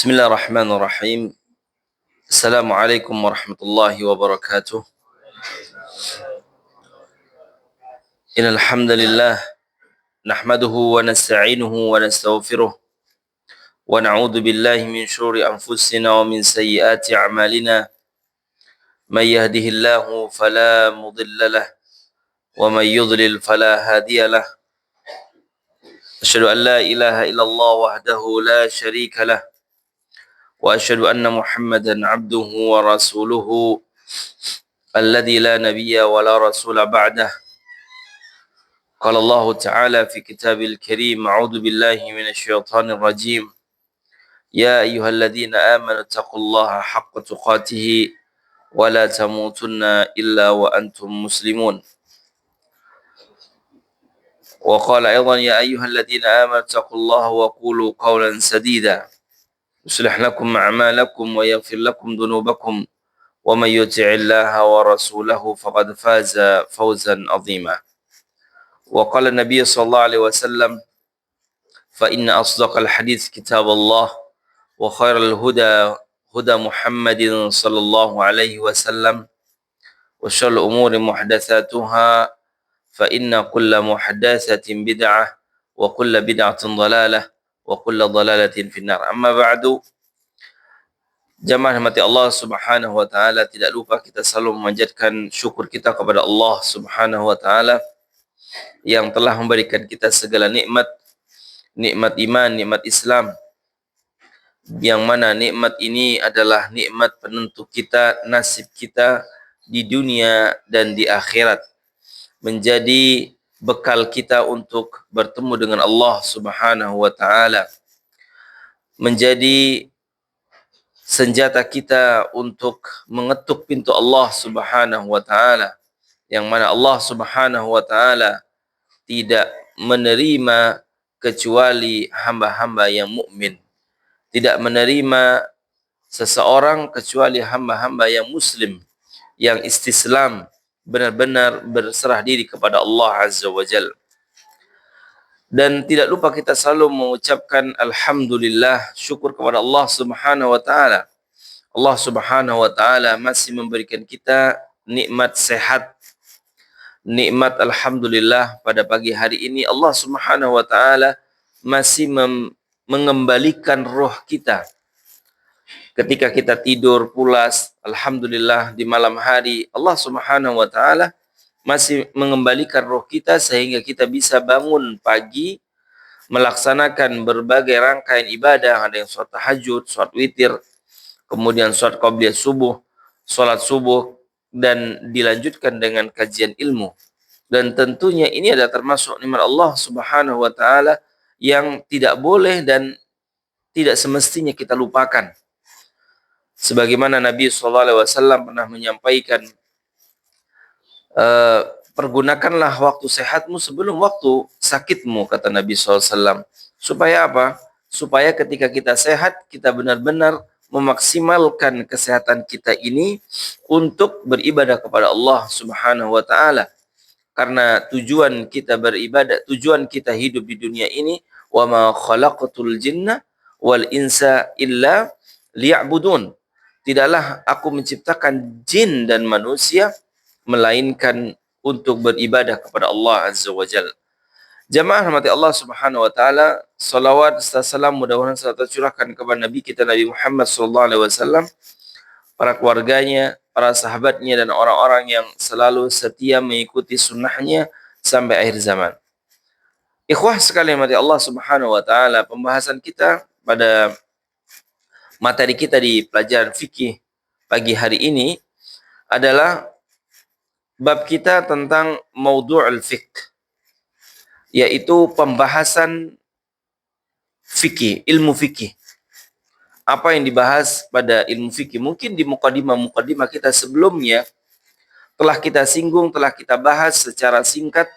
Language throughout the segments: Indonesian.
Bismillahirrahmanirrahim. Assalamualaikum warahmatullahi wabarakatuh. Innal hamdalillah nahmaduhu wa nasta'inuhu wa nastaghfiruh wa na'udzu billahi min shururi anfusina wa min sayyiati a'malina. May yahdihillahu fala mudilla lahu wa may yudlil fala hadiya lahu. Asyhadu an la ilaha illallah wahdahu la syarika lahu wa asyhadu anna Muhammadan abduhu wa rasuluhu alladzi la nabiyya wa la rasula ba'dah. Qala Allah Ta'ala fi kitabil karim, a'udzu billahi minasy syaithanir rajim. Ya ayyuhalladzina amanu taqullaha haqqa tuqatih wa la tamutunna illa wa antum muslimun. Wa qala aidan ya ayyuhalladzina amanu taqullaha wa qulu qawlan sadida. Yuslih lakum a'malakum wa yaghfir lakum dhunubakum wa may yuti'illaha wa rasulahu faqad faza fawzan 'azima. Wa qala Nabi sallallahu alaihi wasallam, fa inna asdaqal hadits kitabullah wa khairal huda huda Muhammadin sallallahu alaihi wasallam wa syarrul umuri muhdatsatuha fa inna kulla muhdatsatin bid'ah wa kulla bid'atin dhalalah wa kulla dhalalatin finnar. Amma ba'du. Jamaah rahmati Allah Subhanahu wa taala, tidak lupa kita selalu memanjatkan syukur kita kepada Allah Subhanahu wa taala yang telah memberikan kita segala nikmat, nikmat iman, nikmat Islam, yang mana nikmat ini adalah nikmat penentu kita, nasib kita di dunia dan di akhirat, menjadi bekal kita untuk bertemu dengan Allah Subhanahu wa taala, menjadi senjata kita untuk mengetuk pintu Allah Subhanahu wa taala, yang mana Allah Subhanahu wa taala tidak menerima kecuali hamba-hamba yang mukmin. Tidak menerima seseorang kecuali hamba-hamba yang muslim, yang istislam, benar-benar berserah diri kepada Allah Azza wa Jalla. Dan tidak lupa kita selalu mengucapkan alhamdulillah, syukur kepada Allah Subhanahu wa taala. Allah Subhanahu wa taala masih memberikan kita nikmat sehat, nikmat alhamdulillah. Pada pagi hari ini Allah Subhanahu wa taala masih mengembalikan roh kita. Ketika kita tidur pulas, alhamdulillah di malam hari Allah Subhanahu wa taala masih mengembalikan roh kita sehingga kita bisa bangun pagi melaksanakan berbagai rangkaian ibadah. Ada yang sholat tahajud, sholat witir, kemudian sholat qabliyah subuh, sholat subuh, dan dilanjutkan dengan kajian ilmu. Dan tentunya ini adalah termasuk nikmat Allah Subhanahu wa taala yang tidak boleh dan tidak semestinya kita lupakan. Sebagaimana Nabi sallallahu alaihi wasallam pernah menyampaikan, pergunakanlah waktu sehatmu sebelum waktu sakitmu, kata Nabi sallallahu alaihi wasallam. Supaya apa? Supaya ketika kita sehat, kita benar-benar memaksimalkan kesehatan kita ini untuk beribadah kepada Allah Subhanahu wa taala. Karena tujuan kita beribadah, tujuan kita hidup di dunia ini, wa ma khalaqatul jinna wal insa illa liya'budun. Tidaklah aku menciptakan jin dan manusia melainkan untuk beribadah kepada Allah Azza wa Jalla. Jamaah rahmati Allah Subhanahu wa taala, salawat serta salam mudah-mudahan selalu tercurahkan kepada Nabi kita Nabi Muhammad sallallahu alaihi wasallam, para keluarganya, para sahabatnya, dan orang-orang yang selalu setia mengikuti sunnahnya sampai akhir zaman. Ikhwah sekalian rahmati Allah Subhanahu wa taala, pembahasan kita pada materi kita di pelajaran fikih pagi hari ini adalah bab kita tentang maudhu'ul fiqh, yaitu pembahasan fikih, ilmu fikih. Apa yang dibahas pada ilmu fikih? Mungkin di mukadimah kita sebelumnya telah kita singgung, telah kita bahas secara singkat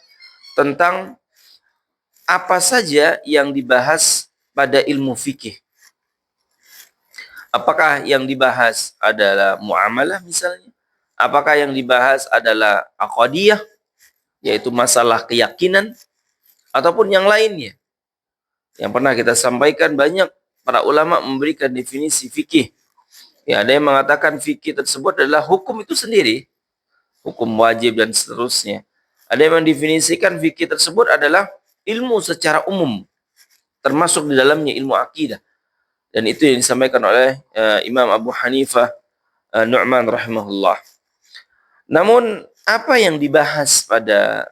tentang apa saja yang dibahas pada ilmu fikih. Apakah yang dibahas adalah muamalah misalnya? Apakah yang dibahas adalah aqadiyah, yaitu masalah keyakinan, ataupun yang lainnya? Yang pernah kita sampaikan, banyak para ulama memberikan definisi fikih. Ya, ada yang mengatakan fikih tersebut adalah hukum itu sendiri, hukum wajib dan seterusnya. Ada yang mendefinisikan fikih tersebut adalah ilmu secara umum, termasuk di dalamnya ilmu akidah. Dan itu yang disampaikan oleh Imam Abu Hanifah Nu'man rahimahullah. Namun apa yang dibahas pada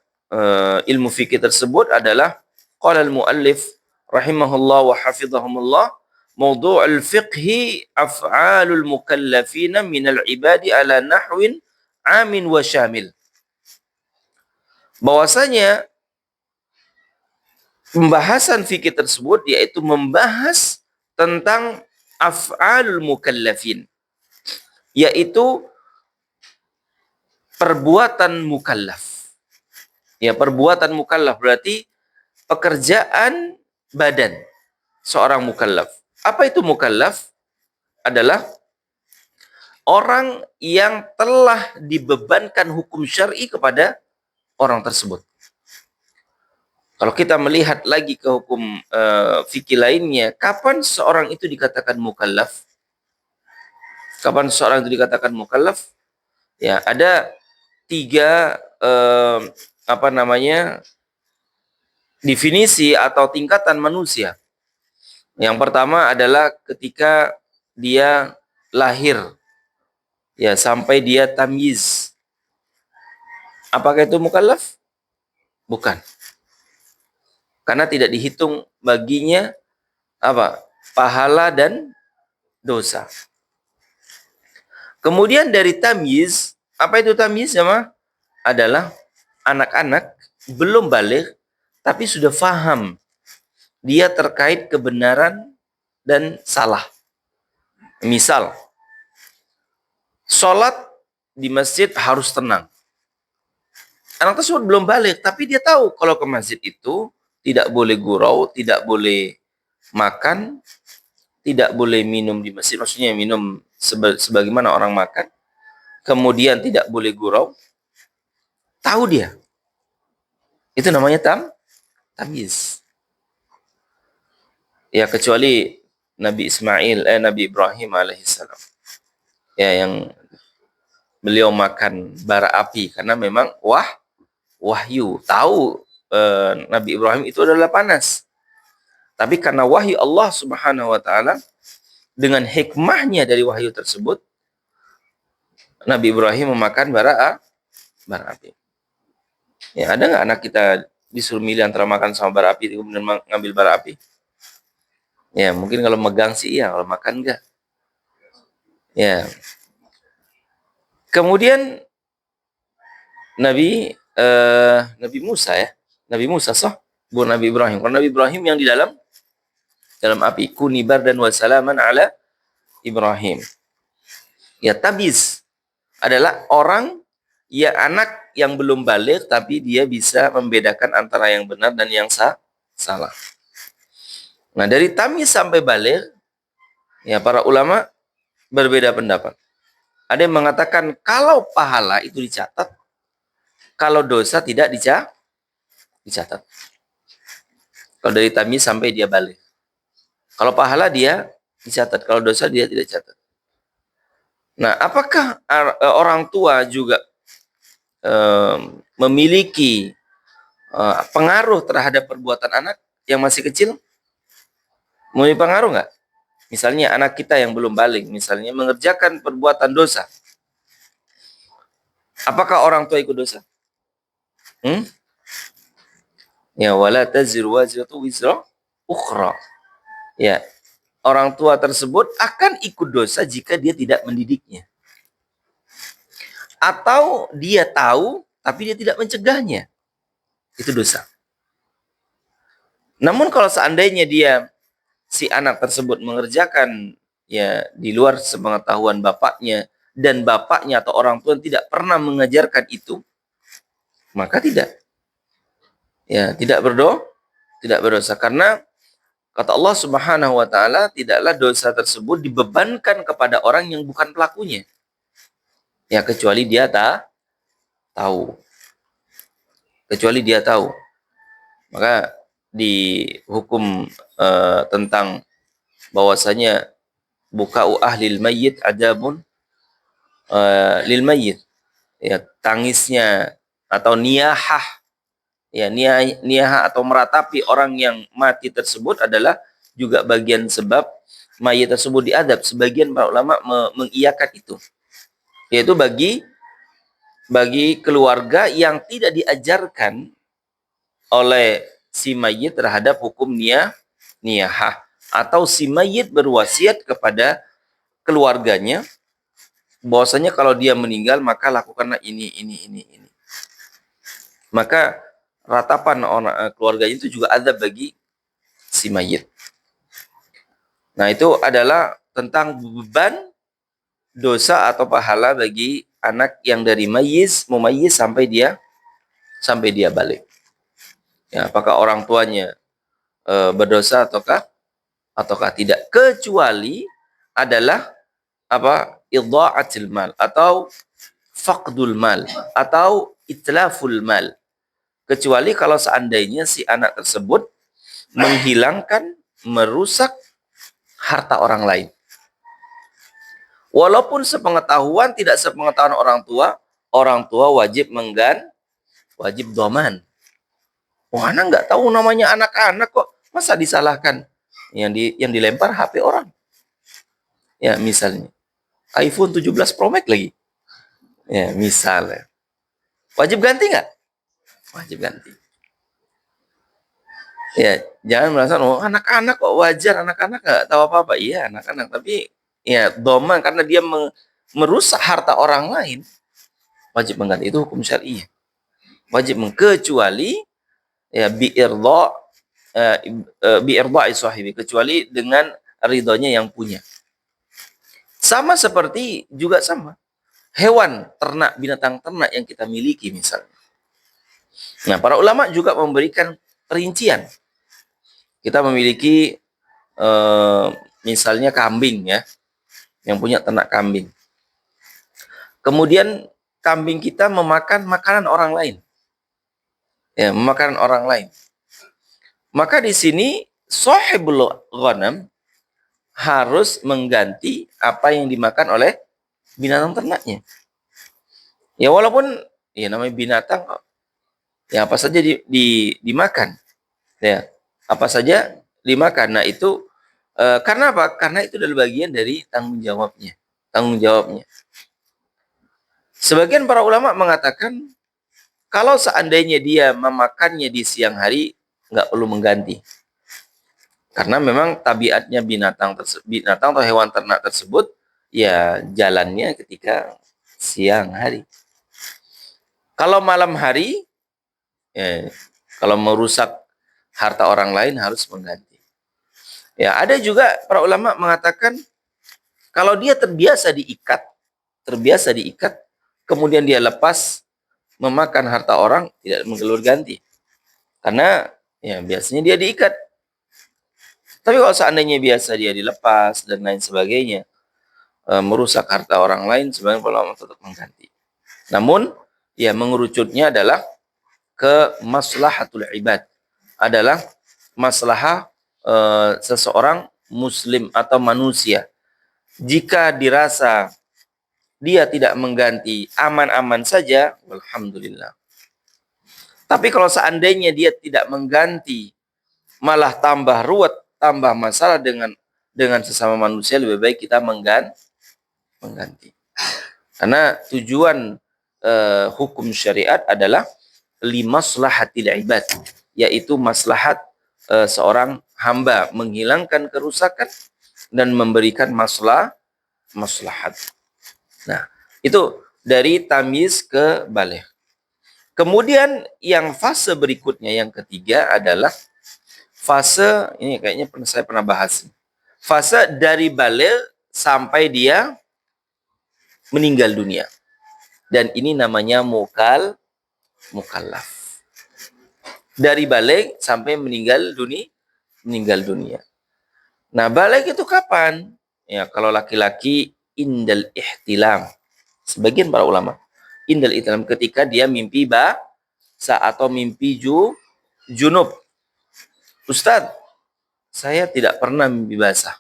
ilmu fikih tersebut adalah qala al-muallif rahimahullah wa hafizahumullah mawdu'ul fiqhi af'alul mukallafina minal ibadi ala nahwin amin wa syamil. Bahwasanya pembahasan fikih tersebut yaitu membahas tentang af'alul mukallafin, yaitu perbuatan mukallaf. Ya, perbuatan mukallaf berarti pekerjaan badan seorang mukallaf. Apa itu mukallaf? Adalah orang yang telah dibebankan hukum syar'i kepada orang tersebut. Kalau kita melihat lagi ke hukum fikih lainnya, kapan seorang itu dikatakan mukallaf? Kapan seorang itu dikatakan mukallaf? Ya, ada tiga definisi atau tingkatan manusia. Yang pertama adalah ketika dia lahir, ya, sampai dia tamyiz. Apakah itu mukallaf? Bukan. Karena tidak dihitung baginya pahala dan dosa. Kemudian dari tamyiz, apa itu tamyiz ya? Adalah anak-anak belum balik tapi sudah faham dia terkait kebenaran dan salah. Misal, sholat di masjid harus tenang. Anak tersebut belum balik, tapi dia tahu kalau ke masjid itu tidak boleh gurau, tidak boleh makan, tidak boleh minum di masjid. Maksudnya minum sebagaimana orang makan. Kemudian tidak boleh gurau. Tahu dia. Itu namanya tamyiz. Ya, kecuali Nabi Ibrahim alaihissalam. Ya, yang beliau makan bara api karena memang wahyu, tahu Nabi Ibrahim itu adalah panas. Tapi karena wahyu Allah Subhanahu wa taala, dengan hikmahnya dari wahyu tersebut, Nabi Ibrahim memakan bara api. Ya, ada nggak anak kita disuruh milih antara makan sama bara api kemudian ngambil bara api? Ya, mungkin kalau megang sih iya, kalau makan enggak. Ya. Kemudian Nabi Musa ya. Nabi Musa bukan Nabi Ibrahim. Kalau Nabi Ibrahim yang di dalam api, kunibar dan wasalaman ala Ibrahim. Ya, tabiz adalah orang, ya, anak yang belum balik tapi dia bisa membedakan antara yang benar dan yang salah. Nah, dari tamyiz sampai balik, ya, para ulama berbeda pendapat. Ada yang mengatakan kalau pahala itu dicatat, kalau dosa tidak dicatat. Kalau dari tamyiz sampai dia balik. Kalau pahala dia dicatat, kalau dosa dia tidak catat. Nah, apakah orang tua juga memiliki pengaruh terhadap perbuatan anak yang masih kecil? Memiliki pengaruh nggak? Misalnya anak kita yang belum balik, misalnya mengerjakan perbuatan dosa. Apakah orang tua ikut dosa? Ya, wala taziru waziratu wizra ukhra. Ya, orang tua tersebut akan ikut dosa jika dia tidak mendidiknya. Atau dia tahu tapi dia tidak mencegahnya. Itu dosa. Namun kalau seandainya si anak tersebut mengerjakan, ya, di luar sepengetahuan bapaknya, dan bapaknya atau orang tua tidak pernah mengajarkan itu, maka tidak berdosa, karena kata Allah Subhanahu wa taala, tidaklah dosa tersebut dibebankan kepada orang yang bukan pelakunya. Ya, kecuali dia tahu. Maka di hukum tentang bahwasanya buka'u ahlil mayyit adabun lil mayyit, ya, tangisnya atau niyahah, ya, niyahah atau meratapi orang yang mati tersebut adalah juga bagian sebab mayit tersebut diadab. Sebagian para ulama mengiyakan itu, yaitu bagi keluarga yang tidak diajarkan oleh si mayit terhadap hukum niyahah, atau si mayit berwasiat kepada keluarganya bahwasanya kalau dia meninggal maka lakukanlah ini. Maka ratapan orang keluarga itu juga ada bagi si mayit. Nah, itu adalah tentang beban dosa atau pahala bagi anak yang dari mumayyiz sampai dia balik. Ya, apakah orang tuanya berdosa ataukah tidak, kecuali adalah apa, idha'atil mal atau faqdul mal atau itlaful mal, kecuali kalau seandainya si anak tersebut menghilangkan, merusak harta orang lain. Walaupun sepengetahuan, tidak sepengetahuan orang tua wajib wajib doman. Oh, anak nggak tahu namanya anak-anak kok, masa disalahkan? Yang dilempar HP orang. Ya, misalnya iPhone 17 Pro Max lagi. Ya, misalnya. Wajib ganti nggak? Wajib ganti. Ya, jangan merasa, oh anak-anak kok wajar, anak-anak nggak tahu apa-apa. Iya, anak-anak, tapi ya doman karena dia merusak harta orang lain, wajib mengganti. Itu hukum syar'i. Wajib kecuali ya bi'irda'i sahibi, kecuali dengan ridhonya yang punya. Sama seperti juga sama hewan ternak, binatang ternak yang kita miliki misalnya. Nah, para ulama juga memberikan perincian. Kita memiliki misalnya kambing, ya, yang punya ternak kambing. Kemudian kambing kita memakan makanan orang lain. Ya, memakan orang lain. Maka di sini sahibul ghanam harus mengganti apa yang dimakan oleh binatang ternaknya. Ya, walaupun ya namanya binatang, ya apa saja dimakan. Ya, apa saja dimakan. Nah, itu karena apa? Karena itu adalah bagian dari tanggung jawabnya. Sebagian para ulama mengatakan kalau seandainya dia memakannya di siang hari, nggak perlu mengganti. Karena memang tabiatnya binatang atau hewan ternak tersebut ya jalannya ketika siang hari. Kalau malam hari, ya, kalau merusak harta orang lain harus mengganti. Ya, ada juga para ulama mengatakan kalau dia terbiasa diikat, kemudian dia lepas memakan harta orang, tidak menggelur ganti. Karena ya biasanya dia diikat. Tapi kalau seandainya biasa dia dilepas dan lain sebagainya, merusak harta orang lain, sebenarnya ulama tetap mengganti. Namun ya mengerucutnya adalah ke maslahatul ibad, adalah maslahah seseorang muslim atau manusia. Jika dirasa dia tidak mengganti, aman-aman saja, alhamdulillah. Tapi kalau seandainya dia tidak mengganti, malah tambah ruwet, tambah masalah dengan sesama manusia, lebih baik kita mengganti. Karena tujuan hukum syariat adalah limaslahatil ibad, yaitu maslahat seorang hamba menghilangkan kerusakan dan memberikan maslahat. Nah, itu dari tamyiz ke baligh. Kemudian yang fase berikutnya, yang ketiga adalah fase, ini kayaknya saya pernah bahas. Fase dari baligh sampai dia meninggal dunia. Dan ini namanya mukallaf. Dari baligh sampai meninggal dunia. Nah, baligh itu kapan? Ya, kalau laki-laki indal ihtilam. Sebagian para ulama indal ihtilam, ketika dia mimpi basah atau mimpi junub. Ustadz, saya tidak pernah mimpi basah.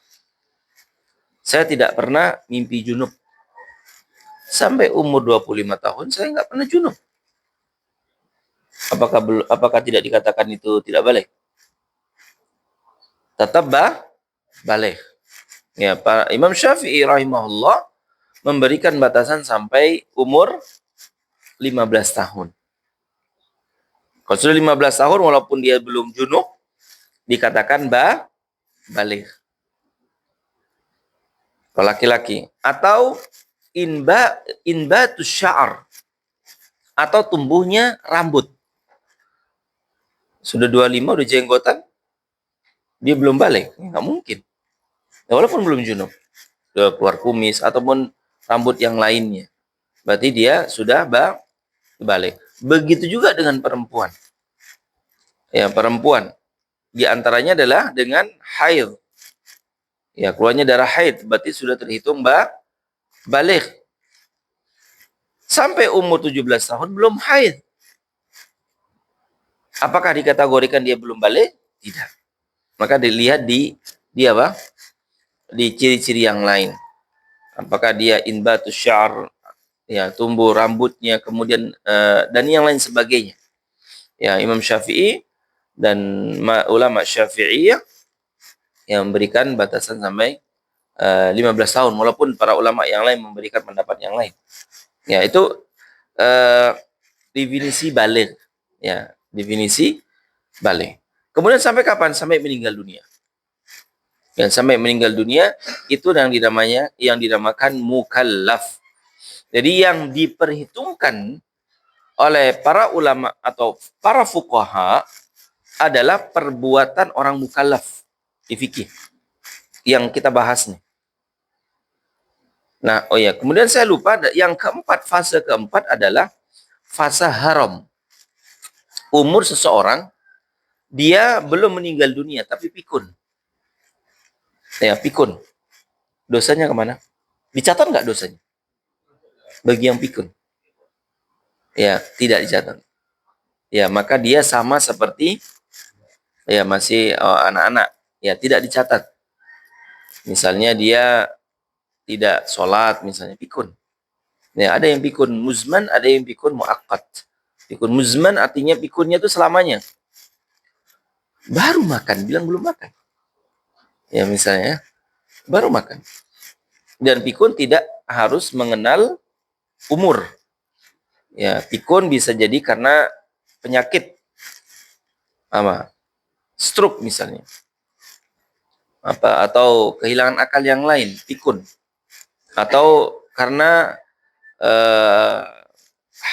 Saya tidak pernah mimpi junub. Sampai umur 25 tahun saya nggak pernah junub. Apakah tidak dikatakan itu tidak balik? Tetap balik. Ya, Pak Imam Syafi'i rahimahullah memberikan batasan sampai umur 15 tahun. Kalau sudah 15 tahun walaupun dia belum junub, dikatakan balik. Kalau laki-laki. Atau inbatus sya'ar. Atau tumbuhnya rambut. Sudah 25, udah jenggotan, dia belum balik. Nggak mungkin. Ya, walaupun belum junub. Sudah keluar kumis, ataupun rambut yang lainnya. Berarti dia sudah balik. Begitu juga dengan perempuan. Ya, perempuan. Di antaranya adalah dengan haid. Ya, keluarnya darah haid. Berarti sudah terhitung balik. Sampai umur 17 tahun belum haid. Apakah dikategorikan dia belum balik? Tidak. Maka dilihat di apa? Di ciri-ciri yang lain. Apakah dia inbatus syar, ya, tumbuh rambutnya, kemudian dan yang lain sebagainya. Ya, Imam Syafi'i dan ulama Syafi'iyah yang memberikan batasan sampai 15 tahun, walaupun para ulama yang lain memberikan pendapat yang lain. Ya, itu definisi balik. Ya, definisi balik. Kemudian sampai kapan? Sampai meninggal dunia. Dan sampai meninggal dunia itu yang dinamakan mukallaf. Jadi yang diperhitungkan oleh para ulama atau para fuqaha adalah perbuatan orang mukallaf di fikih yang kita bahas nih. Nah, oh ya, kemudian saya lupa yang keempat, fase keempat adalah fase haram. Umur seseorang dia belum meninggal dunia tapi pikun. Ya, pikun. Dosanya kemana? Dicatat nggak dosanya? Bagi yang pikun. Ya, tidak dicatat. Ya, maka dia sama seperti ya masih anak-anak. Ya, tidak dicatat. Misalnya dia tidak sholat, misalnya pikun. Ya, ada yang pikun muzman, ada yang pikun muakkad. Pikun muzman artinya pikunnya itu selamanya. Baru makan, bilang belum makan. Ya, misalnya, baru makan. Dan pikun tidak harus mengenal umur. Ya, pikun bisa jadi karena penyakit, stroke misalnya, atau kehilangan akal yang lain, pikun, atau karena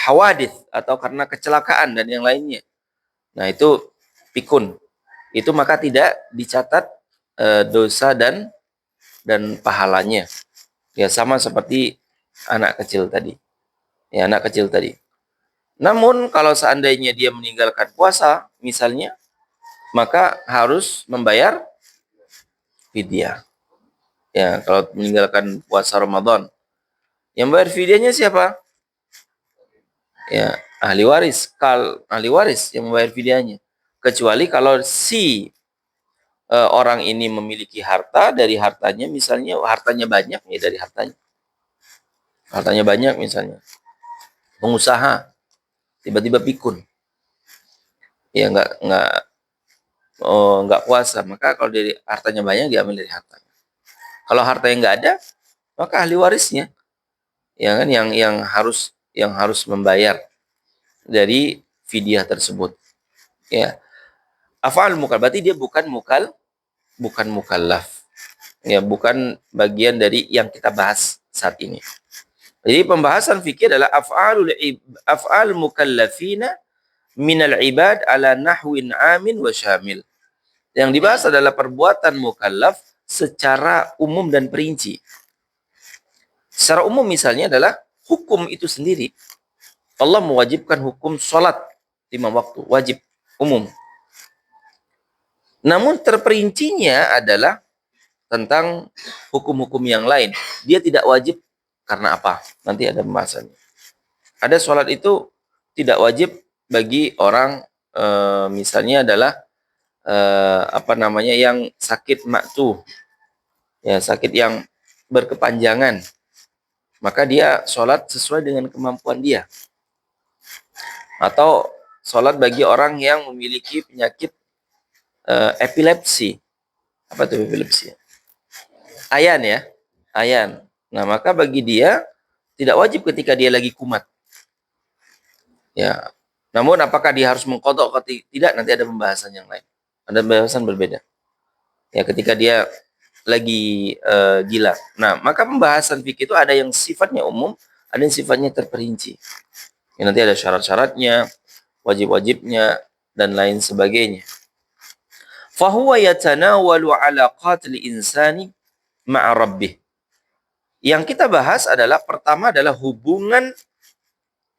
hawadith, atau karena kecelakaan dan yang lainnya. Nah, itu pikun. Itu maka tidak dicatat dosa dan pahalanya. Ya, sama seperti anak kecil tadi. Ya, anak kecil tadi. Namun kalau seandainya dia meninggalkan puasa misalnya, maka harus membayar fidyah. Ya, kalau meninggalkan puasa Ramadan, yang bayar fidyahnya siapa? Ya, ahli waris. Ahli waris yang membayar fidyahnya. Kecuali kalau si orang ini memiliki harta, dari hartanya misalnya hartanya banyak, ya dari hartanya banyak misalnya, pengusaha tiba-tiba pikun, ya nggak puasa, maka kalau dari hartanya banyak diambil dari hartanya. Kalau hartanya nggak ada, maka ahli warisnya ya kan yang harus membayar dari fidyah tersebut. Ya, afal mukal, berarti dia bukan mukallaf. Ya, bukan bagian dari yang kita bahas saat ini. Jadi pembahasan fikih adalah af'al mukallafina minal ibad ala nahwin amin wa syamil. Yang dibahas adalah perbuatan mukallaf secara umum dan perinci. Secara umum misalnya adalah hukum itu sendiri. Allah mewajibkan hukum sholat 5 waktu, wajib, umum. Namun terperincinya adalah tentang hukum-hukum yang lain. Dia tidak wajib karena apa? Nanti ada pembahasannya. Ada sholat itu tidak wajib bagi orang misalnya adalah yang sakit maktuh. Ya, sakit yang berkepanjangan, maka dia sholat sesuai dengan kemampuan dia. Atau sholat bagi orang yang memiliki penyakit epilepsi. Apa itu epilepsi? Ayan ya, ayan. Nah, maka bagi dia tidak wajib ketika dia lagi kumat. Ya. Namun apakah dia harus mengqadha atau tidak, nanti ada pembahasan yang lain. Ada pembahasan berbeda. Ya, ketika dia lagi gila. Nah, maka pembahasan fikih itu ada yang sifatnya umum, ada yang sifatnya terperinci. Ya, nanti ada syarat-syaratnya, wajib-wajibnya, dan lain sebagainya. Fahuwa yatanawalu ala qatli insani ma'a rabbih. Yang kita bahas adalah, pertama adalah hubungan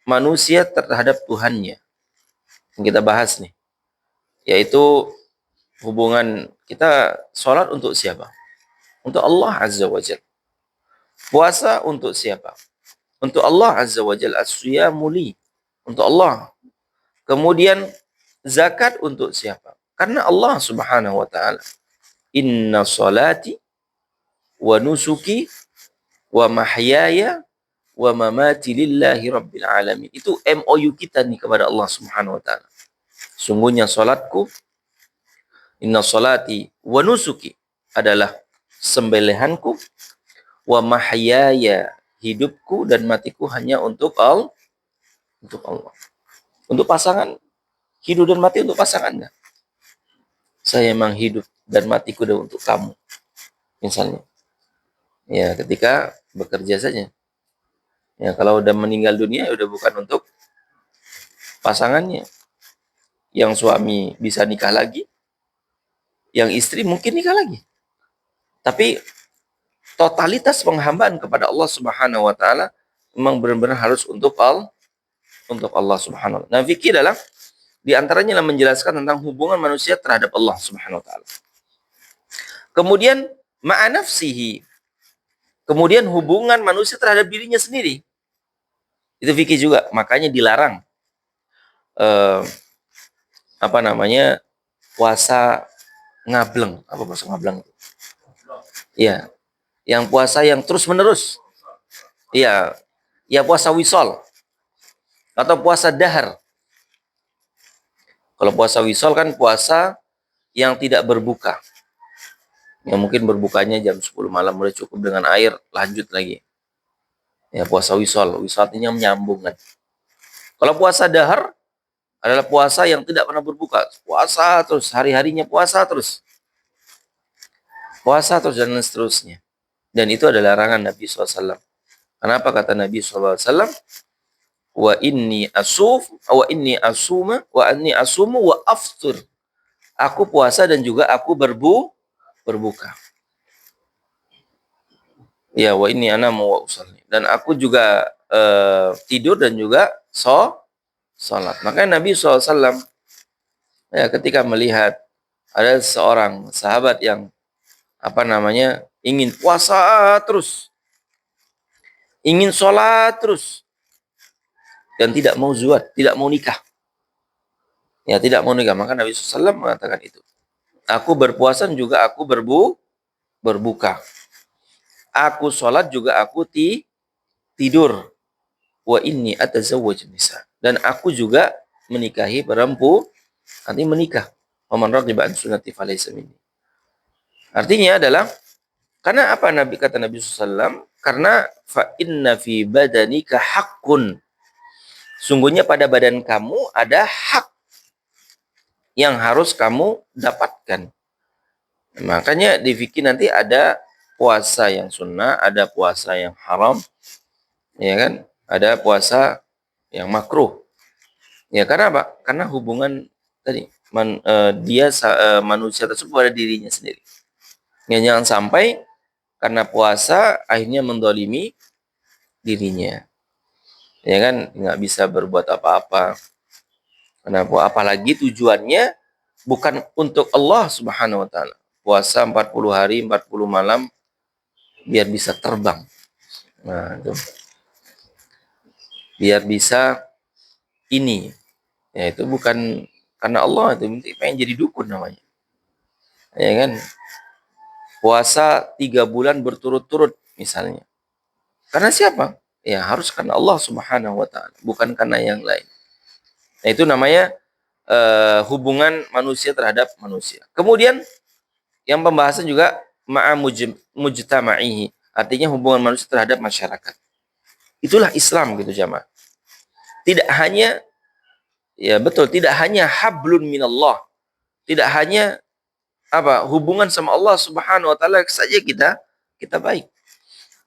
manusia terhadap Tuhannya. Yang kita bahas nih, yaitu hubungan kita sholat untuk siapa? Untuk Allah Azza wa Jalla. Puasa untuk siapa? Untuk Allah Azza wa Jalla. As-siyamu li, untuk Allah. Kemudian zakat untuk siapa? Karena Allah Subhanahu wa taala. Inna salati wa nusuki wa mahyaya wa mamati lillahi rabbil alamin. Itu MOU kita nih kepada Allah Subhanahu wa taala. Sungguhnya salatku, inna salati wa nusuki, adalah sembelihanku, wa mahyaya, hidupku dan matiku hanya untuk Allah. Untuk Allah. Untuk pasangan, hidup dan mati untuk pasangan enggak? Saya memang hidup dan matiku udah untuk kamu. Misalnya. Ya, ketika bekerja saja. Ya, kalau udah meninggal dunia, ya udah bukan untuk pasangannya. Yang suami bisa nikah lagi, yang istri mungkin nikah lagi. Tapi totalitas penghambaan kepada Allah Subhanahu wa taala memang benar-benar harus untuk Allah Subhanahu wa taala. Nah, fikih adalah di antaranya yang menjelaskan tentang hubungan manusia terhadap Allah Subhanahu wa taala. Kemudian ma'a nafsihi. Kemudian hubungan manusia terhadap dirinya sendiri. Itu fikih juga, makanya dilarang puasa ngableng. Apa puasa ngableng? Iya, yang puasa yang terus-menerus. Iya, ya puasa wisol atau puasa dahar. Kalau puasa wisol kan puasa yang tidak berbuka. Yang mungkin berbukanya jam 10 malam udah cukup dengan air, lanjut lagi. Ya, puasa wisol. Wisol artinya menyambung kan. Kalau puasa dahar adalah puasa yang tidak pernah berbuka. Puasa terus, hari-harinya puasa terus. Puasa terus dan seterusnya. Dan itu adalah larangan Nabi SAW. Kenapa kata Nabi SAW? Wa inni asuma wa anni asumu wa aftur. Aku puasa dan juga aku berbuka. Ya, wa inni anamu wa usalli. Dan aku juga tidur dan juga salat. Makanya Nabi SAW ya, ketika melihat ada seorang sahabat yang ingin puasa terus, ingin sholat terus, dan tidak mau zuat, tidak mau nikah. Ya, tidak mau nikah. Maka Nabi SAW mengatakan itu. Aku berpuasa juga aku berbuka. Aku sholat juga aku tidur. Wa inni atazawwaj nisa. Dan aku juga menikahi perempuan. Nanti menikah. Waman raqiba an sunnati falaysa minni. Artinya adalah, karena apa kata Nabi SAW? Karena fa inna fi badanika haqqun. Sungguhnya pada badan kamu ada hak yang harus kamu dapatkan. Makanya di fikih nanti ada puasa yang sunnah, ada puasa yang haram, ya kan? Ada puasa yang makruh. Ya, karena apa? Karena hubungan tadi manusia tersebut pada dirinya sendiri. Ya, jangan sampai karena puasa akhirnya mendolimi dirinya. Ya kan, nggak bisa berbuat apa-apa. Kenapa? Apalagi tujuannya bukan untuk Allah Subhanahu wa taala. Puasa 40 hari, 40 malam biar bisa terbang. Nah, itu. Biar bisa ini. Ya, itu bukan karena Allah, itu pengen jadi dukun namanya. Ya kan? Puasa 3 bulan berturut-turut misalnya. Karena siapa? Ya harus karena Allah Subhanahu wa taala, bukan karena yang lain. Nah, itu namanya hubungan manusia terhadap manusia. Kemudian yang pembahasan juga mujtama'ihi, artinya hubungan manusia terhadap masyarakat. Itulah Islam gitu jamaah. Tidak hanya, ya betul, tidak hanya hablun minallah. Tidak hanya hubungan sama Allah Subhanahu wa taala saja kita baik.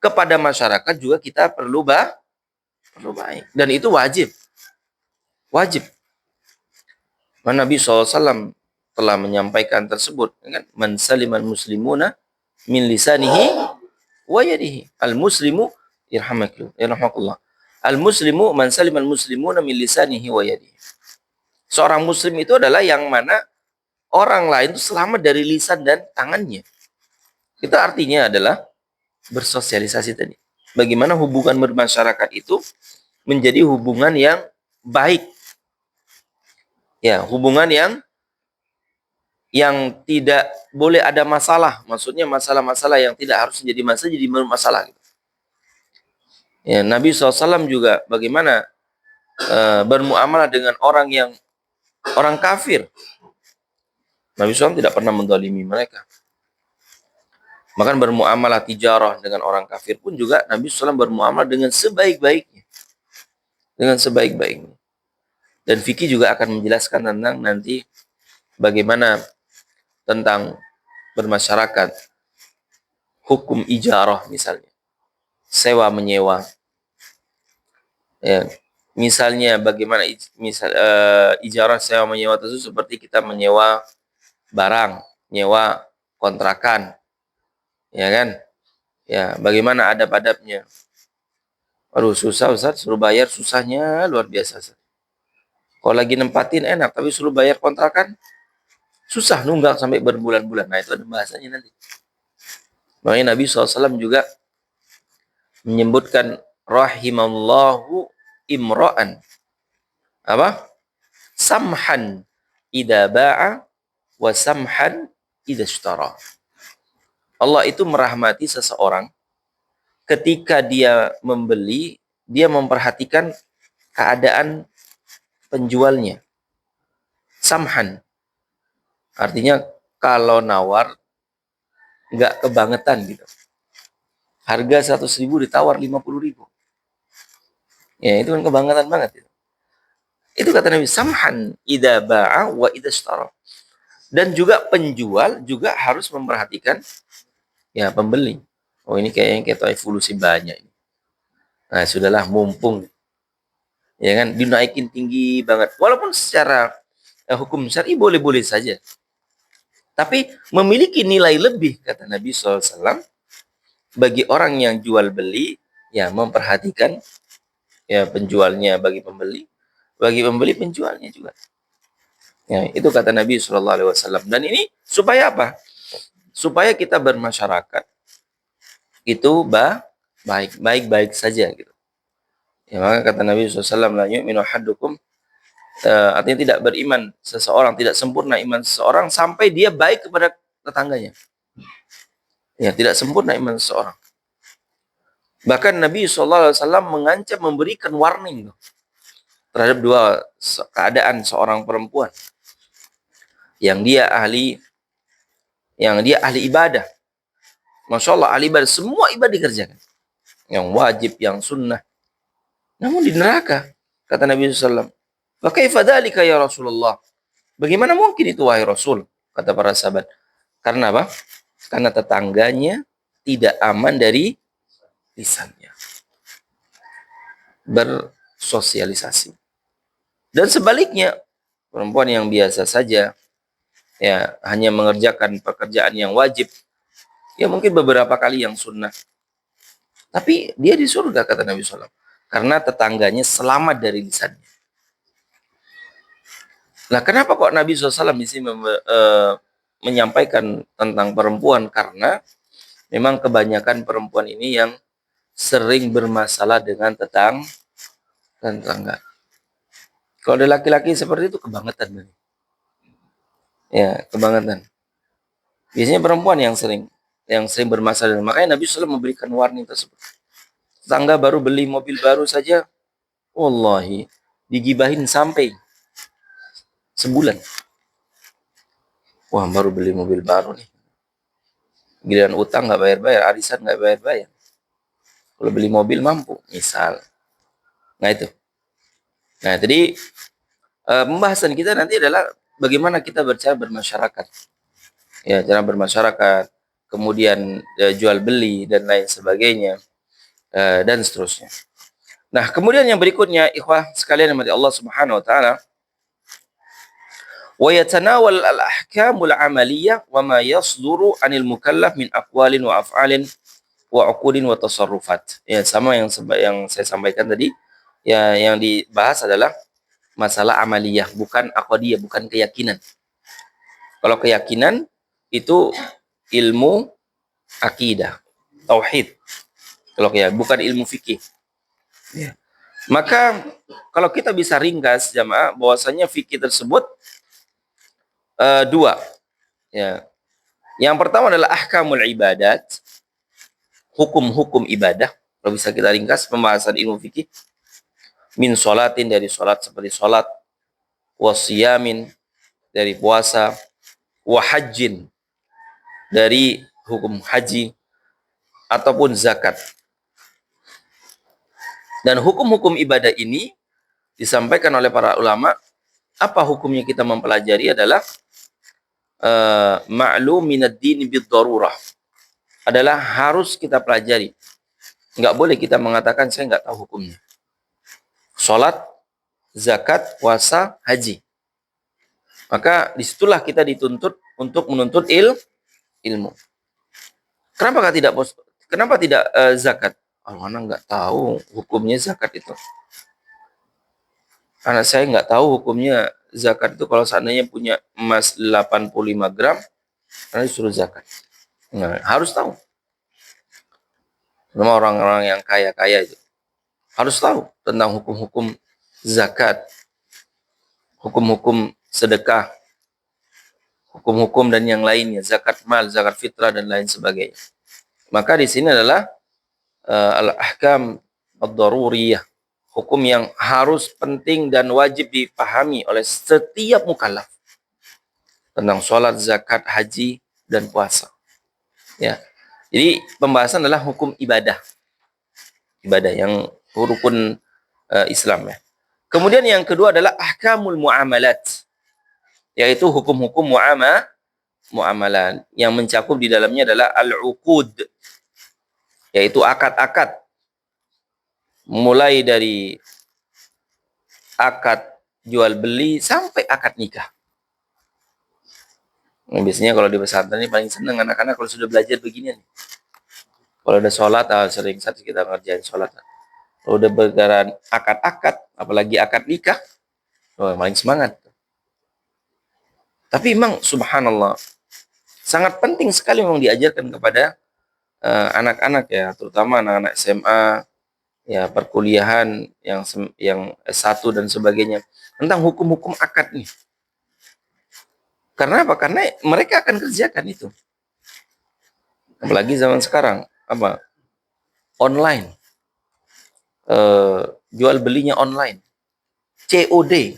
Kepada masyarakat juga kita perlu baik, dan itu wajib. Nabi SAW telah menyampaikan tersebut, kan? Man salimal muslimuna min lisanihi wa yadihi. Al muslimu yarhamakullah. Al muslimu man salimal muslimuna min lisanihi wa yadihi. Seorang muslim itu adalah yang mana orang lain itu selamat dari lisan dan tangannya. Itu artinya adalah bersosialisasi tadi. Bagaimana hubungan bermasyarakat itu menjadi hubungan yang baik. Ya, hubungan yang tidak boleh ada masalah. Maksudnya masalah-masalah yang tidak harus jadi masalah jadi masalah. Ya, Nabi SAW juga bagaimana bermuamalah dengan orang kafir. Nabi SAW tidak pernah menzalimi mereka. Bahkan bermuamalah tijarah dengan orang kafir pun juga Nabi SAW bermuamalah dengan sebaik-baiknya. Dan fikih juga akan menjelaskan tentang nanti bagaimana tentang bermasyarakat, hukum ijarah misalnya, sewa menyewa. Ya, misalnya bagaimana ijarah sewa menyewa tersebut seperti kita menyewa barang, nyewa kontrakan, ya kan? Ya, bagaimana adab-adabnya? Aduh, susah Ustaz, suruh bayar susahnya luar biasa Ustaz. Kalau lagi nempatin enak, tapi suruh bayar kontrakan susah, nunggak sampai berbulan-bulan. Nah, itu ada bahasanya nanti. Makanya Nabi SAW juga menyebutkan rahimallahu imra'an samhan idza ba'a wa samhan idza ishtara. Allah itu merahmati seseorang ketika dia membeli, dia memperhatikan keadaan penjualnya. Samhan artinya kalau nawar nggak kebangetan gitu. Harga 100.000 ditawar 50.000. Ya, itu kan kebangetan banget itu. Itu kata Nabi, samhan idza ba'a wa idza ishtara. Dan juga penjual juga harus memperhatikan ya pembeli. Oh, ini kayaknya kita evolusi banyak ini. Nah, sudahlah, mumpung ya kan dinaikin tinggi banget. Walaupun secara hukum syar'i boleh-boleh saja. Tapi memiliki nilai lebih kata Nabi SAW bagi orang yang jual beli, ya memperhatikan ya penjualnya, bagi pembeli penjualnya juga. Ya, itu kata Nabi SAW. Dan ini supaya apa? Supaya kita bermasyarakat itu baik-baik saja gitu. Ya, maka kata Nabi SAW, la yu'minu ahadukum, artinya tidak beriman seseorang, tidak sempurna iman seseorang sampai dia baik kepada tetangganya. Ya, tidak sempurna iman seseorang. Bahkan Nabi SAW mengancam, memberikan warning terhadap dua keadaan seorang perempuan yang dia ahli ibadah. Masya Allah, ahli ibadah, semua ibadah dikerjakan, yang wajib, yang sunnah, namun di neraka. Kata Nabi SAW, wa kaifa dzalika ya Rasulullah? Bagaimana mungkin itu wahai Rasul? Kata para sahabat. Karena apa? Karena tetangganya tidak aman dari lisannya. Bersosialisasi. Dan sebaliknya, perempuan yang biasa saja, ya hanya mengerjakan pekerjaan yang wajib, ya mungkin beberapa kali yang sunnah, tapi dia di surga kata Nabi SAW. Karena tetangganya selamat dari lisannya. Nah, kenapa kok Nabi SAW di sini menyampaikan tentang perempuan? Karena memang kebanyakan perempuan ini yang sering bermasalah dengan tetangga. Kalau ada laki-laki seperti itu kebangetan. Ya, kebangetan. Biasanya perempuan yang sering. yang sering bermasalah. Makanya Nabi SAW memberikan warning tersebut. Tetangga baru beli mobil baru saja, wallahi, digibahin sampai sebulan. Wah, baru beli mobil baru nih. Giliran utang nggak bayar-bayar, arisan nggak bayar-bayar. Kalau beli mobil mampu, misal. Nah itu. Nah, jadi pembahasan kita nanti adalah bagaimana kita bercara bermasyarakat. Ya, cara bermasyarakat, kemudian jual beli dan lain sebagainya, dan seterusnya. Nah, kemudian yang berikutnya, ikhwah sekalian yang Allah Subhanahu wa taala, wa yatanawal al-ahkamul amaliyah wa ma yasduru 'anil mukallaf min aqwalin wa af'alin wa uqudin wa tasarrufat. Ya, sama yang saya sampaikan tadi, ya yang dibahas adalah masalah amaliyah, bukan aqdiyah, bukan keyakinan. Kalau keyakinan itu ilmu akidah, tauhid. Kalau ya bukan ilmu fikih. Ya. Maka kalau kita bisa ringkas jamaah bahwasanya fikih tersebut dua. Ya. Yang pertama adalah ahkamul ibadat, hukum-hukum ibadah. Kalau bisa kita ringkas pembahasan ilmu fikih, min sholatin dari sholat seperti sholat, wasiyamin dari puasa, wahajin dari hukum haji, ataupun zakat. Dan hukum-hukum ibadah ini disampaikan oleh para ulama. Apa hukumnya kita mempelajari adalah ma'lum minad din bid darurah. Adalah harus kita pelajari. Enggak boleh kita mengatakan saya enggak tahu hukumnya. Salat, zakat, puasa, haji. Maka disitulah kita dituntut untuk menuntut ilmu. Kenapa tidak zakat? Anak enggak tahu hukumnya zakat itu. Karena saya enggak tahu hukumnya zakat itu kalau seandainya punya emas 85 gram, karena disuruh zakat. Nah, harus tahu. Sama orang-orang yang kaya-kaya itu harus tahu tentang hukum-hukum zakat, hukum-hukum sedekah, hukum-hukum dan yang lainnya, zakat mal, zakat fitrah dan lain sebagainya. Maka di sini adalah al-ahkam ad-daruriyah, hukum yang harus penting dan wajib dipahami oleh setiap mukallaf tentang sholat, zakat, haji dan puasa. Ya. Jadi pembahasan adalah hukum ibadah. Ibadah yang rukun Islam ya. Kemudian yang kedua adalah ahkamul muamalat, yaitu hukum-hukum muamalah yang mencakup di dalamnya adalah al-uqud, yaitu akad-akad, mulai dari akad jual beli sampai akad nikah. Nah, biasanya kalau di pesantren ini paling senang anak-anak kalau sudah belajar beginian. Kalau udah sholat, sering saja kita ngerjain sholat. Kalau udah berjalan akad-akad, apalagi akad nikah, paling semangat. Tapi memang subhanallah, sangat penting sekali memang diajarkan kepada anak-anak ya, terutama anak-anak SMA, ya perkuliahan yang S1 dan sebagainya, tentang hukum-hukum akad nih. Karena apa? Karena mereka akan kerjakan itu. Apalagi zaman sekarang, apa? Online. Jual belinya online. COD.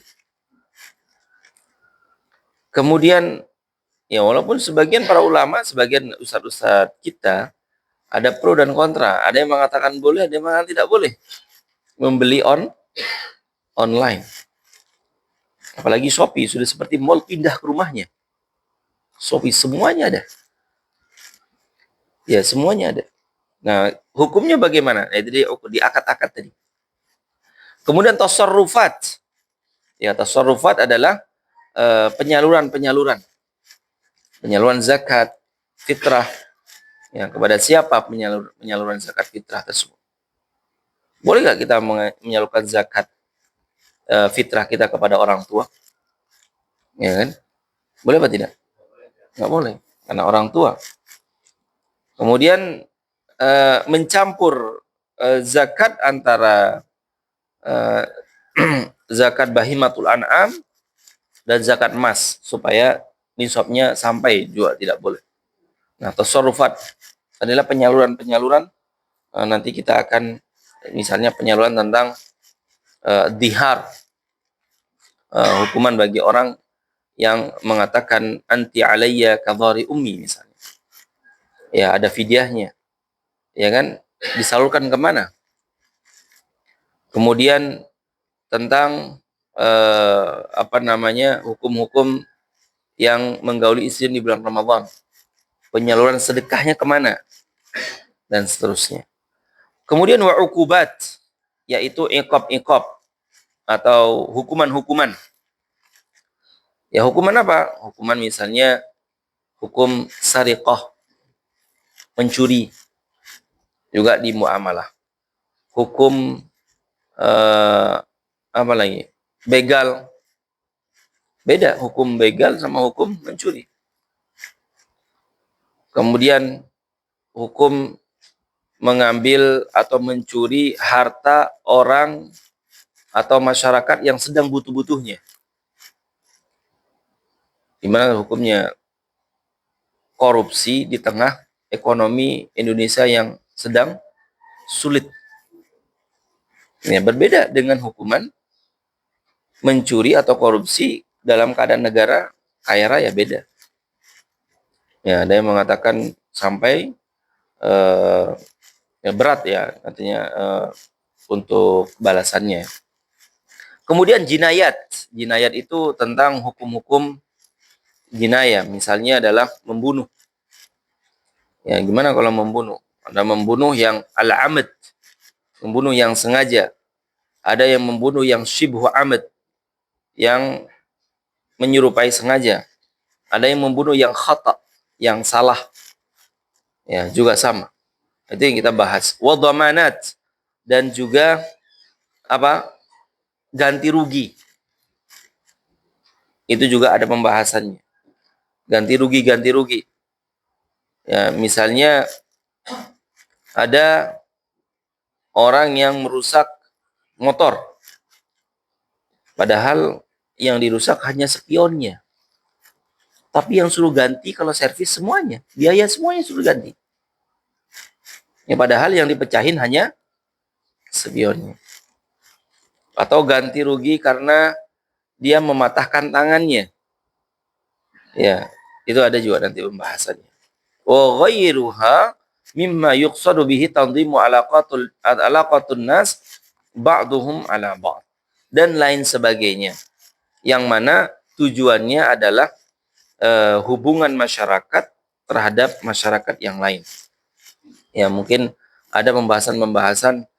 Kemudian, ya walaupun sebagian para ulama, sebagian ustadz-ustadz kita, ada pro dan kontra. Ada yang mengatakan boleh, ada yang mengatakan tidak boleh membeli online. Apalagi Shopee sudah seperti mall pindah ke rumahnya. Shopee semuanya ada. Ya, semuanya ada. Nah, hukumnya bagaimana? Jadi di akad-akad tadi. Kemudian tasarrufat. Ya, tasarrufat adalah penyaluran-penyaluran. Penyaluran zakat, fitrah. Ya, kepada siapa penyaluran zakat fitrah tersebut? Boleh nggak kita menyalurkan zakat fitrah kita kepada orang tua? Ya kan? Boleh apa tidak? Nggak boleh, karena orang tua. Kemudian mencampur zakat antara zakat bahimatul an'am dan zakat emas supaya nisabnya sampai juga tidak boleh. Nah, tasarrufat adalah penyaluran-penyaluran, nanti kita akan misalnya penyaluran tentang dihar, hukuman bagi orang yang mengatakan anti alayya kadhari ummi misalnya. Ya, ada fidyahnya. Ya kan? Disalurkan kemana? Kemudian tentang hukum-hukum yang menggauli istri di bulan Ramadan. Penyaluran sedekahnya kemana? Dan seterusnya. Kemudian wa'ukubat, yaitu iqab-iqab atau hukuman-hukuman. Ya, hukuman apa? Hukuman misalnya hukum sariqah, mencuri, juga di muamalah. Hukum apa lagi? Begal. Beda hukum begal sama hukum mencuri. Kemudian hukum mengambil atau mencuri harta orang atau masyarakat yang sedang butuh-butuhnya. Gimana hukumnya korupsi di tengah ekonomi Indonesia yang sedang sulit? Ya, berbeda dengan hukuman mencuri atau korupsi dalam keadaan negara kaya raya, beda. Ya, ada yang mengatakan sampai ya berat ya artinya untuk balasannya. Kemudian jinayat. Jinayat itu tentang hukum-hukum jinayah. Misalnya adalah membunuh. Ya, gimana kalau membunuh? Ada membunuh yang al-amad, membunuh yang sengaja. Ada yang membunuh yang syibhu amad, yang menyerupai sengaja. Ada yang membunuh yang khata, yang salah. Ya, juga sama. Itu yang kita bahas. Wa dhamanat, dan juga apa? Ganti rugi. Itu juga ada pembahasannya. Ganti rugi, ganti rugi. Ya, misalnya ada orang yang merusak motor. Padahal yang dirusak hanya spionnya. Tapi yang suruh ganti kalau servis semuanya. Biaya semuanya suruh ganti. Ya, padahal yang dipecahin hanya spionnya. Atau ganti rugi karena dia mematahkan tangannya. Ya, itu ada juga nanti pembahasannya. Wa ghairuha mimma yuqsadu bihi tanzimu alaqatun nas ba'duhum ala ba'd. Dan lain sebagainya. Yang mana tujuannya adalah hubungan masyarakat terhadap masyarakat yang lain. Ya, mungkin ada pembahasan-pembahasan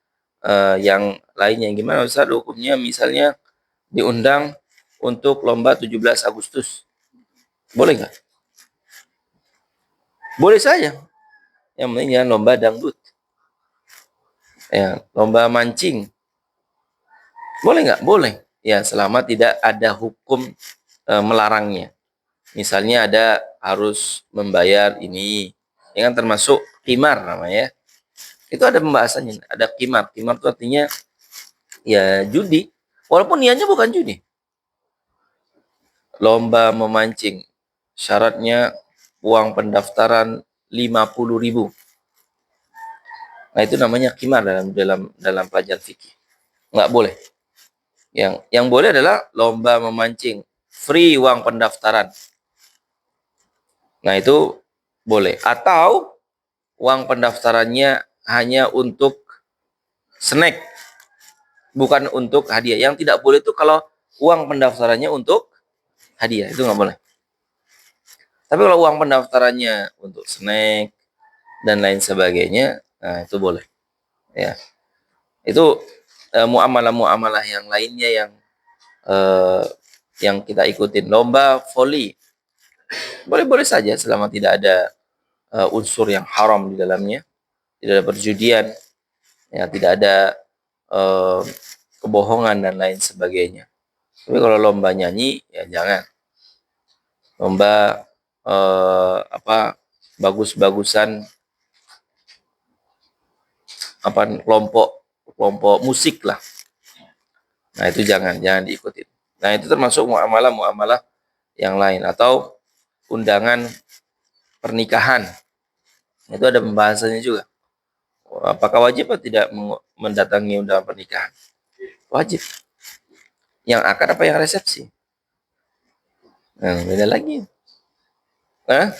yang lainnya. Gimana Ustaz hukumnya misalnya diundang untuk lomba 17 Agustus. Boleh nggak? Boleh saja. Yang penting jangan lomba dangdut. Ya, lomba mancing. Boleh nggak? Boleh. Ya, selama tidak ada hukum melarangnya. Misalnya ada harus membayar ini. Ini kan termasuk qimar namanya. Itu ada pembahasannya. Ada qimar. Qimar itu artinya ya judi. Walaupun niatnya bukan judi. Lomba memancing. Syaratnya uang pendaftaran 50.000. Nah, itu namanya qimar dalam pelajaran fikih. Nggak boleh. Yang boleh adalah lomba memancing, free uang pendaftaran. Nah, itu boleh. Atau uang pendaftarannya hanya untuk snack, bukan untuk hadiah. Yang tidak boleh itu kalau uang pendaftarannya untuk hadiah, itu nggak boleh. Tapi kalau uang pendaftarannya untuk snack dan lain sebagainya, nah itu boleh. Ya, itu muamalah-muamalah yang lainnya yang kita ikutin. Lomba voli boleh-boleh saja selama tidak ada unsur yang haram di dalamnya, tidak ada perjudian, ya tidak ada kebohongan dan lain sebagainya. Tapi kalau lomba nyanyi ya jangan. Lomba bagus-bagusan kelompok musik lah. Nah, itu jangan diikuti. Nah, itu termasuk muamalah yang lain atau undangan pernikahan. Itu ada pembahasannya juga. Apakah wajib atau tidak mendatangi undangan pernikahan? Wajib. Yang akad apa yang resepsi? Nah, beda lagi. Hah?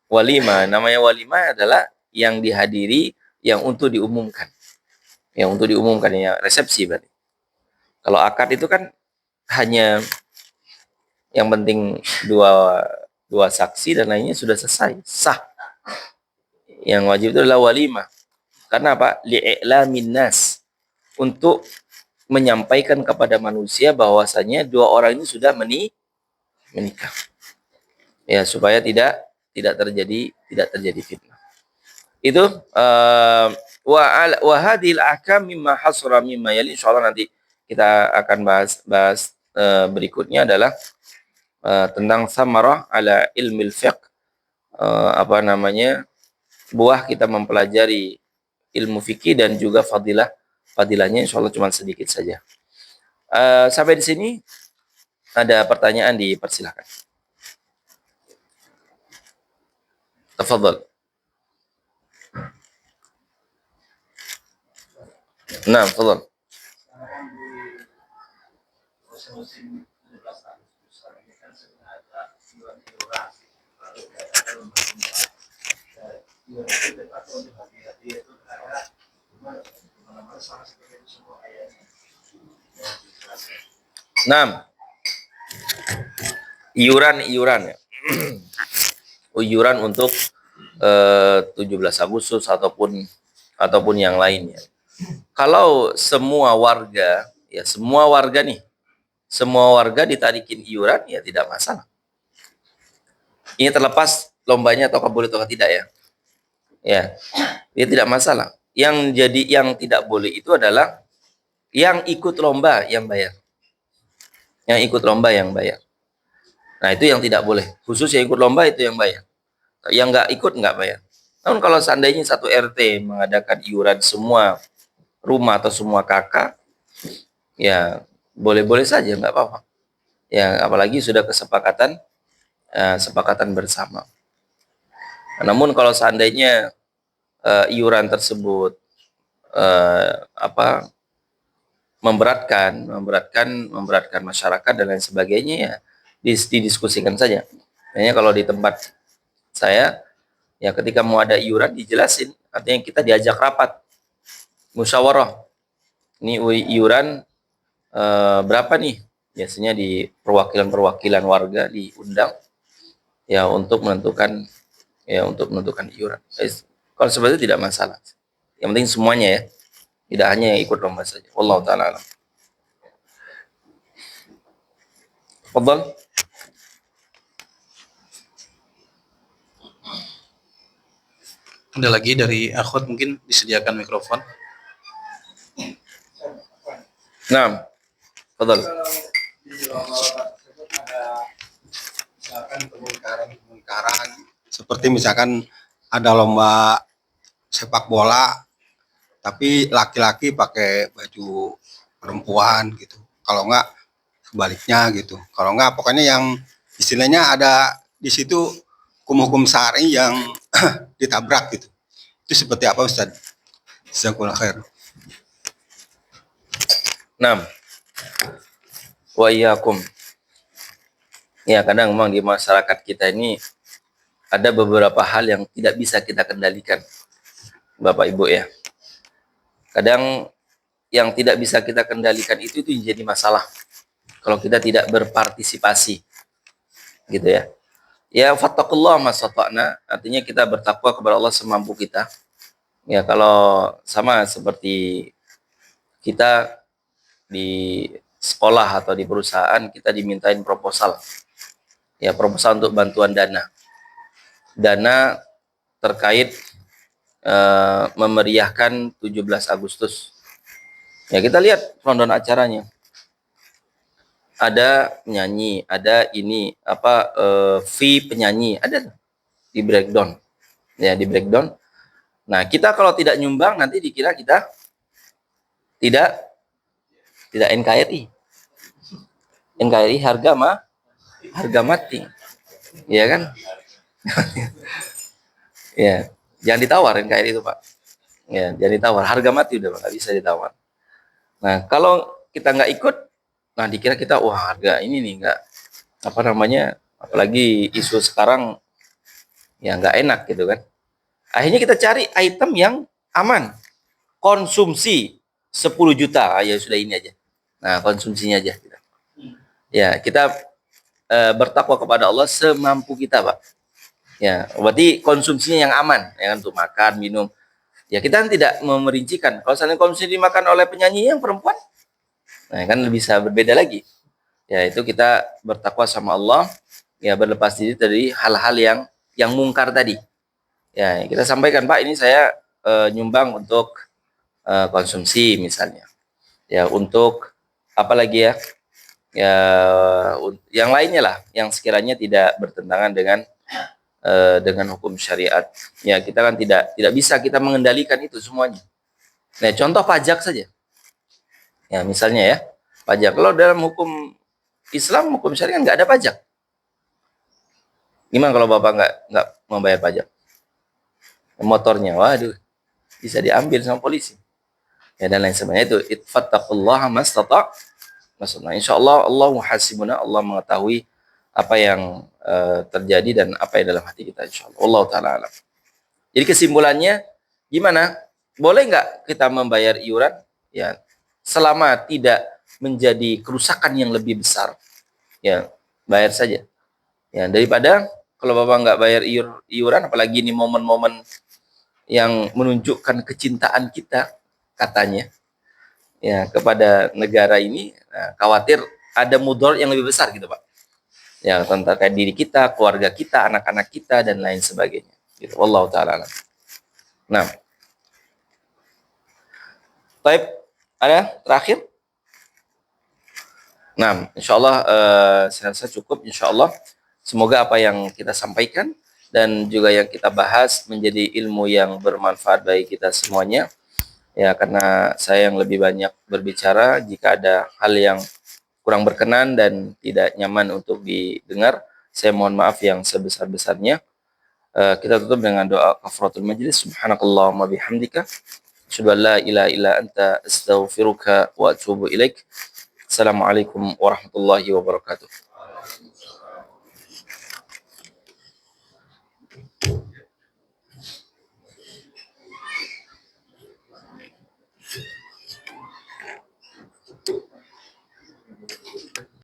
Walimah. Namanya walimah adalah yang dihadiri, yang untuk diumumkan. Yang untuk diumumkan, ya resepsi berarti. Kalau akad itu kan hanya yang penting dua saksi dan lainnya sudah selesai, sah. Yang wajib itu adalah walimah. Karena apa? Li'i'lamin nas. Untuk menyampaikan kepada manusia bahwasanya dua orang ini sudah menikah. Ya, supaya tidak terjadi fitnah. Itu wa hadhil ahkam mimma hasra mimma yali. Insyaallah nanti kita akan bahas berikutnya adalah tentang samarah ala ilmil fiqh, buah kita mempelajari ilmu fikih dan juga fadilahnya, insyaallah cuma sedikit saja. Sampai di sini ada pertanyaan, dipersilakan. Tafadhal. Nah, tafadhal. Nah, iuran ya. Iuran untuk 17 Agustus ataupun yang lainnya. Kalau semua warga ditarikin iuran, ya tidak masalah. Ini terlepas lombanya atau boleh atau tidak ya. Ya, ini tidak masalah. Yang tidak boleh itu adalah yang ikut lomba yang bayar. Yang ikut lomba yang bayar. Nah, itu yang tidak boleh. Khusus yang ikut lomba itu yang bayar. Yang nggak ikut nggak bayar. Namun kalau seandainya satu RT mengadakan iuran semua rumah atau semua kakak, ya boleh-boleh saja, nggak apa-apa. Ya, apalagi sudah kesepakatan bersama. Namun kalau seandainya iuran tersebut memberatkan masyarakat dan lain sebagainya, ya didiskusikan saja. Hanya kalau di tempat saya, ya ketika mau ada iuran dijelasin, artinya kita diajak rapat musyawarah. Ini iuran berapa nih? Biasanya di perwakilan warga diundang ya untuk menentukan iuran. Kalau seperti itu tidak masalah. Yang penting semuanya ya, tidak hanya yang ikut lomba saja. Wallahu taala alam. Fadhal. Ada lagi dari akhwat, mungkin disediakan mikrofon. Nah, fadhal. Misalkan kemungkaran seperti misalkan ada lomba sepak bola tapi laki-laki pakai baju perempuan gitu, kalau enggak sebaliknya gitu, kalau enggak pokoknya yang istilahnya ada di situ hukum-hukum syar'i yang ditabrak gitu, itu seperti apa Ustaz? Jazakallahu khair. Nah, wa iyyakum. Ya, kadang memang di masyarakat kita ini ada beberapa hal yang tidak bisa kita kendalikan, Bapak Ibu ya. Kadang yang tidak bisa kita kendalikan itu jadi masalah kalau kita tidak berpartisipasi, gitu ya. Ya, fattaqullah masata'na, artinya kita bertakwa kepada Allah semampu kita. Ya, kalau sama seperti kita di sekolah atau di perusahaan, kita dimintain proposal. Ya, proposal untuk bantuan dana terkait memeriahkan 17 Agustus. Ya, kita lihat rundown acaranya. Ada penyanyi, ada ini fee penyanyi, ada di breakdown. Ya, di breakdown. Nah, kita kalau tidak nyumbang nanti dikira kita tidak NKRI. NKRI harga mati. Ya kan? Ya. Jangan ditawar NKRI itu Pak. Ya, jangan ditawar. Harga mati udah Pak, nggak bisa ditawar. Nah, kalau kita nggak ikut, nah dikira kita wah harga ini nih nggak apa namanya, apalagi isu sekarang ya nggak enak gitu kan. Akhirnya kita cari item yang aman, konsumsi 10 juta, ya sudah ini aja. Nah, konsumsinya aja. Ya, kita bertakwa kepada Allah semampu kita, Pak. Ya, berarti konsumsinya yang aman, ya kan, untuk makan, minum. Ya, kita kan tidak memerincikan. Kalau misalnya konsumsi dimakan oleh penyanyi yang perempuan, nah kan bisa berbeda lagi. Ya, itu kita bertakwa sama Allah, ya berlepas diri dari hal-hal yang mungkar tadi. Ya, kita sampaikan, Pak, ini saya nyumbang untuk konsumsi misalnya. Ya, untuk apa lagi ya? Ya, yang lainnya lah, yang sekiranya tidak bertentangan dengan hukum syariat. Ya, kita kan tidak bisa kita mengendalikan itu semuanya. Nah, contoh pajak saja. Ya, misalnya ya, pajak. Kalau dalam hukum Islam, hukum syariat nggak ada pajak. Gimana kalau Bapak nggak membayar pajak? Motornya, waduh, bisa diambil sama polisi. Ya, dan lain sebagainya itu. Ittaqallaha mastata'. Maksudnya, insya Allah Allah muhasibuna, Allah mengetahui apa yang terjadi dan apa yang dalam hati kita, insya Allah. Allah Ta'ala alam. Jadi kesimpulannya, gimana? Boleh nggak kita membayar iuran? Ya, selama tidak menjadi kerusakan yang lebih besar, ya bayar saja. Ya, daripada kalau Bapak nggak bayar iuran, apalagi ini momen-momen yang menunjukkan kecintaan kita, katanya, ya kepada negara ini, nah, khawatir ada mudarat yang lebih besar gitu Pak. Ya, tentang diri kita, keluarga kita, anak-anak kita dan lain sebagainya. Gitu. Wallahu taala. Nah, baik, ada terakhir. Nah, insyaallah saya rasa cukup insyaallah. Semoga apa yang kita sampaikan dan juga yang kita bahas menjadi ilmu yang bermanfaat bagi kita semuanya. Ya, karena saya yang lebih banyak berbicara, jika ada hal yang kurang berkenan dan tidak nyaman untuk didengar, saya mohon maaf yang sebesar-besarnya. Kita tutup dengan doa kafaratul majlis. Subhanakallahumma bihamdika asyhadu an la ilaha illa anta astaghfiruka wa atubu ilaik. Assalamualaikum warahmatullahi wabarakatuh.